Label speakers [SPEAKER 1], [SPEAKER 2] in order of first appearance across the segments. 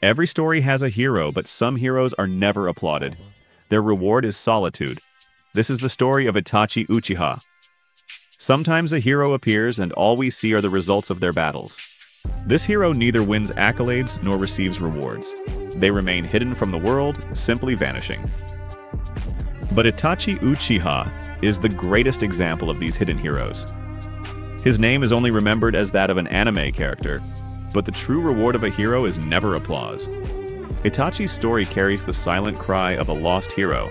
[SPEAKER 1] Every story has a hero, but some heroes are never applauded. Their reward is solitude. This is the story of Itachi Uchiha. Sometimes a hero appears and all we see are the results of their battles. This hero neither wins accolades nor receives rewards. They remain hidden from the world, simply vanishing. But Itachi Uchiha is the greatest example of these hidden heroes. His name is only remembered as that of an anime character, but the true reward of a hero is never applause. Itachi's story carries the silent cry of a lost hero.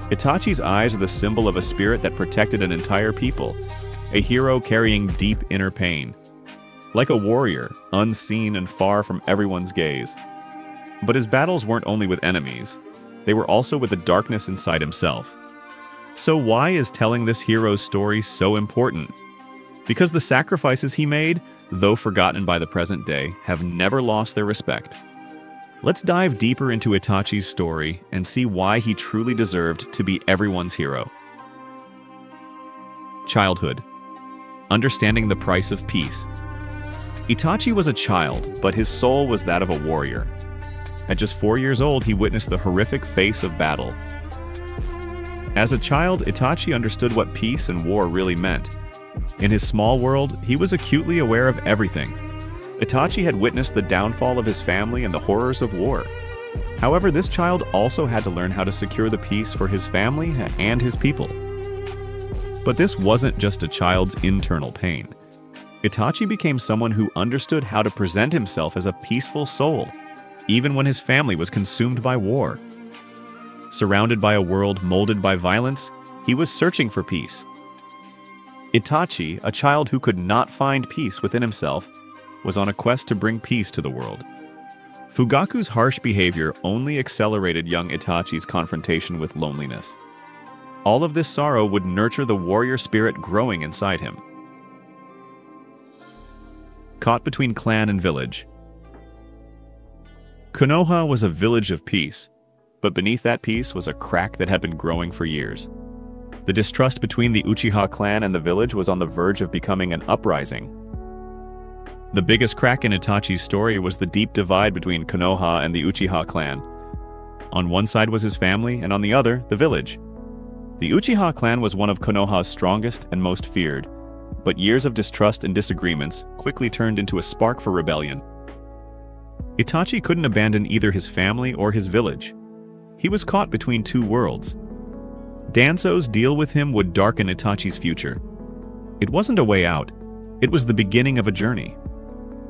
[SPEAKER 1] Itachi's eyes are the symbol of a spirit that protected an entire people, a hero carrying deep inner pain. Like a warrior, unseen and far from everyone's gaze. But his battles weren't only with enemies, they were also with the darkness inside himself. So why is telling this hero's story so important? Because the sacrifices he made, though forgotten by the present day, have never lost their respect. Let's dive deeper into Itachi's story and see why he truly deserved to be everyone's hero. Childhood. Understanding the price of peace. Itachi was a child, but his soul was that of a warrior. At just 4 years old, he witnessed the horrific face of battle. As a child, Itachi understood what peace and war really meant. In his small world, he was acutely aware of everything. Itachi had witnessed the downfall of his family and the horrors of war. However, this child also had to learn how to secure the peace for his family and his people. But this wasn't just a child's internal pain. Itachi became someone who understood how to present himself as a peaceful soul, even when his family was consumed by war. Surrounded by a world molded by violence, he was searching for peace. Itachi, a child who could not find peace within himself, was on a quest to bring peace to the world. Fugaku's harsh behavior only accelerated young Itachi's confrontation with loneliness. All of this sorrow would nurture the warrior spirit growing inside him. Caught between clan and village. Konoha was a village of peace, but beneath that peace was a crack that had been growing for years. The distrust between the Uchiha clan and the village was on the verge of becoming an uprising. The biggest crack in Itachi's story was the deep divide between Konoha and the Uchiha clan. On one side was his family, and on the other, the village. The Uchiha clan was one of Konoha's strongest and most feared, but years of distrust and disagreements quickly turned into a spark for rebellion. Itachi couldn't abandon either his family or his village. He was caught between two worlds. Danzo's deal with him would darken Itachi's future. It wasn't a way out, it was the beginning of a journey.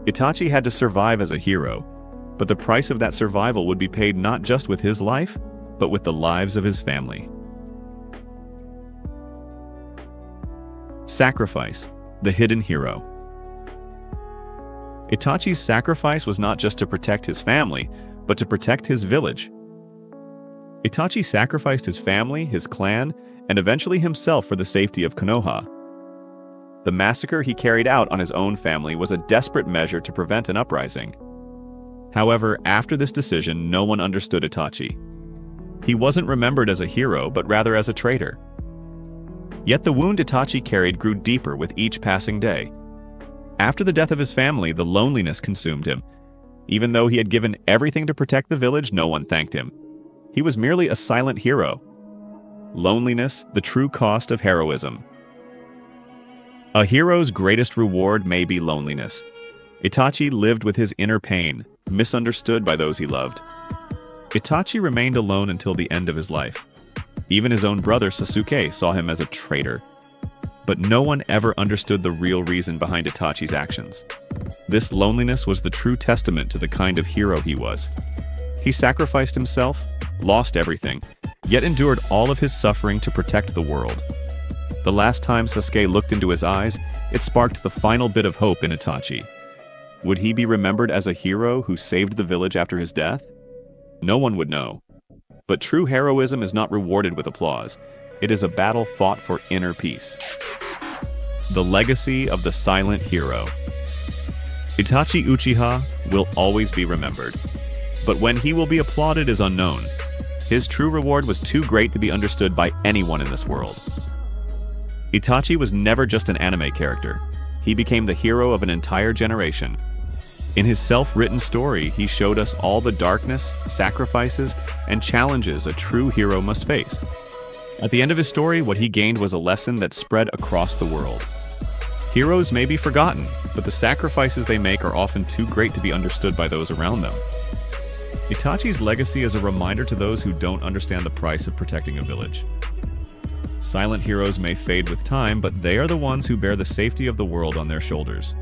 [SPEAKER 1] Itachi had to survive as a hero, but the price of that survival would be paid not just with his life, but with the lives of his family. Sacrifice, the hidden hero. Itachi's sacrifice was not just to protect his family, but to protect his village. Itachi sacrificed his family, his clan, and eventually himself for the safety of Konoha. The massacre he carried out on his own family was a desperate measure to prevent an uprising. However, after this decision, no one understood Itachi. He wasn't remembered as a hero, but rather as a traitor. Yet the wound Itachi carried grew deeper with each passing day. After the death of his family, the loneliness consumed him. Even though he had given everything to protect the village, no one thanked him. He was merely a silent hero. Loneliness, the true cost of heroism. A hero's greatest reward may be loneliness. Itachi lived with his inner pain, misunderstood by those he loved. Itachi remained alone until the end of his life. Even his own brother Sasuke saw him as a traitor. But no one ever understood the real reason behind Itachi's actions. This loneliness was the true testament to the kind of hero he was. He sacrificed himself, lost everything, yet endured all of his suffering to protect the world. The last time Sasuke looked into his eyes, it sparked the final bit of hope in Itachi. Would he be remembered as a hero who saved the village after his death? No one would know. But true heroism is not rewarded with applause. It is a battle fought for inner peace. The legacy of the silent hero. Itachi Uchiha will always be remembered, but when he will be applauded is unknown. His true reward was too great to be understood by anyone in this world. Itachi was never just an anime character. He became the hero of an entire generation. In his self-written story, he showed us all the darkness, sacrifices, and challenges a true hero must face. At the end of his story, what he gained was a lesson that spread across the world. Heroes may be forgotten, but the sacrifices they make are often too great to be understood by those around them. Itachi's legacy is a reminder to those who don't understand the price of protecting a village. Silent heroes may fade with time, but they are the ones who bear the safety of the world on their shoulders.